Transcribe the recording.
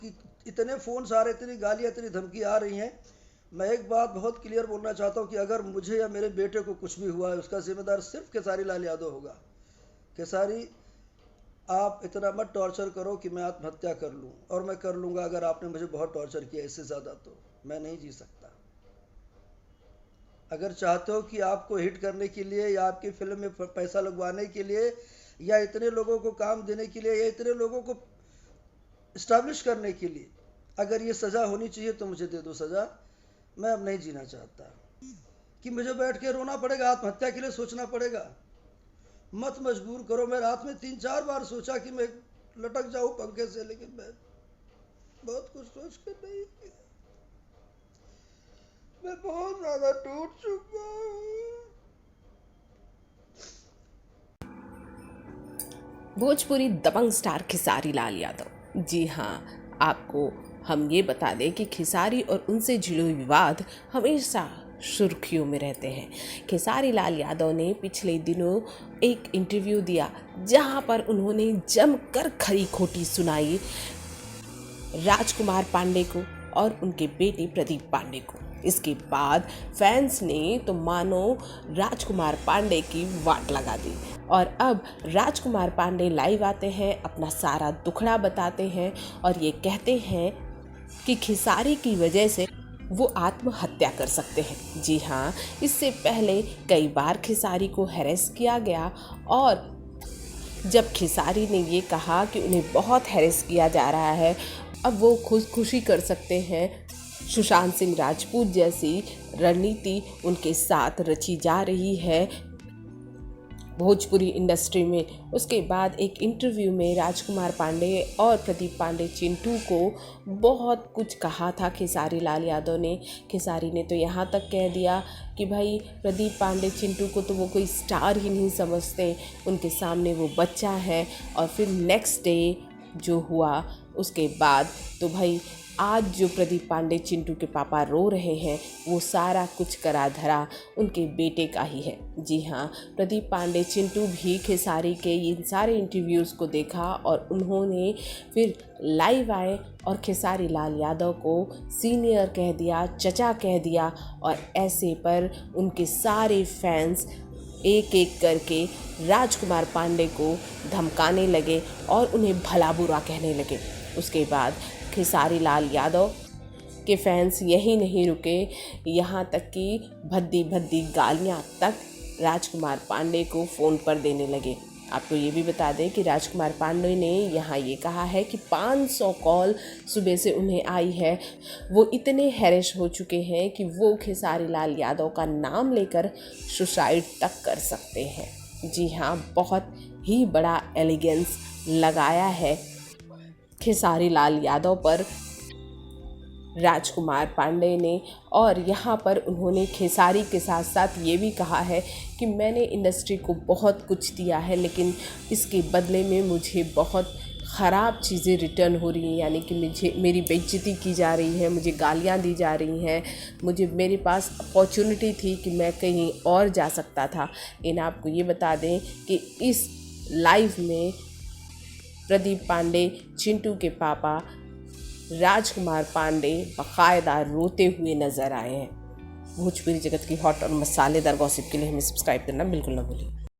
कि इतने फ़ोन्स आ रहे, इतनी गालियाँ, इतनी धमकी आ रही हैं। मैं एक बात बहुत क्लियर बोलना चाहता हूँ कि अगर मुझे या मेरे बेटे को कुछ भी हुआ है, उसका जिम्मेदार सिर्फ खेसारी लाल यादव होगा। खेसारी, आप इतना मत टॉर्चर करो कि मैं आत्महत्या कर लूँ, और मैं कर लूँगा अगर आपने मुझे बहुत टॉर्चर किया। इससे ज़्यादा तो मैं नहीं जी सकता। अगर चाहते हो कि आपको हिट करने के लिए या आपकी फिल्म में पैसा लगवाने के लिए या इतने लोगों को काम देने के लिए या इतने लोगों को इस्टेब्लिश करने के लिए अगर ये सज़ा होनी चाहिए तो मुझे दे दो सज़ा। मैं अब नहीं जीना चाहता कि मुझे बैठ के रोना पड़ेगा, आत्महत्या के लिए सोचना पड़ेगा। मत मजबूर करो। मैं रात में 3-4 बार सोचा कि मैं लटक जाऊं पंखे से, लेकिन मैं बहुत कुछ सोच कर नहीं किया। मैं बहुत ज्यादा टूट चुका हूँ। भोजपुरी दबंग स्टार खेसारी लाल यादव। जी हाँ, आपको हम ये बता दें कि खेसारी और उनसे जुड़े विवाद हमेशा सुर्खियों में रहते हैं। खेसारी लाल यादव ने पिछले दिनों एक इंटरव्यू दिया जहां पर उन्होंने जमकर खरी खोटी सुनाई राजकुमार पांडे को और उनके बेटे प्रदीप पांडे को। इसके बाद फैंस ने तो मानो राजकुमार पांडे की वाट लगा दी और अब राजकुमार पांडे लाइव आते हैं, अपना सारा दुखड़ा बताते हैं और ये कहते हैं कि खेसारी की वजह से वो आत्महत्या कर सकते हैं। जी हाँ, इससे पहले कई बार खेसारी को हैरेस किया गया और जब खेसारी ने ये कहा कि उन्हें बहुत हैरेस किया जा रहा है, अब वो खुदकुशी कर सकते हैं। सुशांत सिंह राजपूत जैसी रणनीति उनके साथ रची जा रही है भोजपुरी इंडस्ट्री में। उसके बाद एक इंटरव्यू में राजकुमार पांडे और प्रदीप पांडे चिंटू को बहुत कुछ कहा था खेसारी लाल यादव ने। खेसारी ने तो यहाँ तक कह दिया कि भाई प्रदीप पांडे चिंटू को तो वो कोई स्टार ही नहीं समझते, उनके सामने वो बच्चा है। और फिर नेक्स्ट डे जो हुआ उसके बाद तो भाई आज जो प्रदीप पांडे चिंटू के पापा रो रहे हैं वो सारा कुछ करा धरा उनके बेटे का ही है। जी हाँ, प्रदीप पांडे चिंटू भी खेसारी के इन सारे इंटरव्यूज़ को देखा और उन्होंने फिर लाइव आए और खेसारी लाल यादव को सीनियर कह दिया, चचा कह दिया और ऐसे पर उनके सारे फैंस एक एक करके राजकुमार पांडे को धमकाने लगे और उन्हें भला बुरा कहने लगे। उसके बाद खेसारी लाल यादव के फैंस यही नहीं रुके, यहाँ तक कि भद्दी भद्दी गालियाँ तक राजकुमार पांडे को फ़ोन पर देने लगे। आपको ये भी बता दें कि राजकुमार पांडे ने यहाँ ये कहा है कि 500 कॉल सुबह से उन्हें आई है। वो इतने हैरेश हो चुके हैं कि वो खेसारी लाल यादव का नाम लेकर सुसाइड तक कर सकते हैं। जी हाँ, बहुत ही बड़ा एलिगेंस लगाया है खेसारी लाल यादव पर राजकुमार पांडे ने। और यहाँ पर उन्होंने खेसारी के साथ साथ ये भी कहा है कि मैंने इंडस्ट्री को बहुत कुछ दिया है, लेकिन इसके बदले में मुझे बहुत ख़राब चीज़ें रिटर्न हो रही हैं, यानी कि मेरी बेइज्जती की जा रही है, मुझे गालियाँ दी जा रही हैं। मेरे पास अपॉर्चुनिटी थी कि मैं कहीं और जा सकता था। इन आपको ये बता दें कि इस लाइव में प्रदीप पांडे चिंटू के पापा राजकुमार पांडे बाकायदा रोते हुए नज़र आए हैं। भोजपुरी जगत की हॉट और मसालेदार गॉसिप के लिए हमें सब्सक्राइब करना बिल्कुल ना भूलें।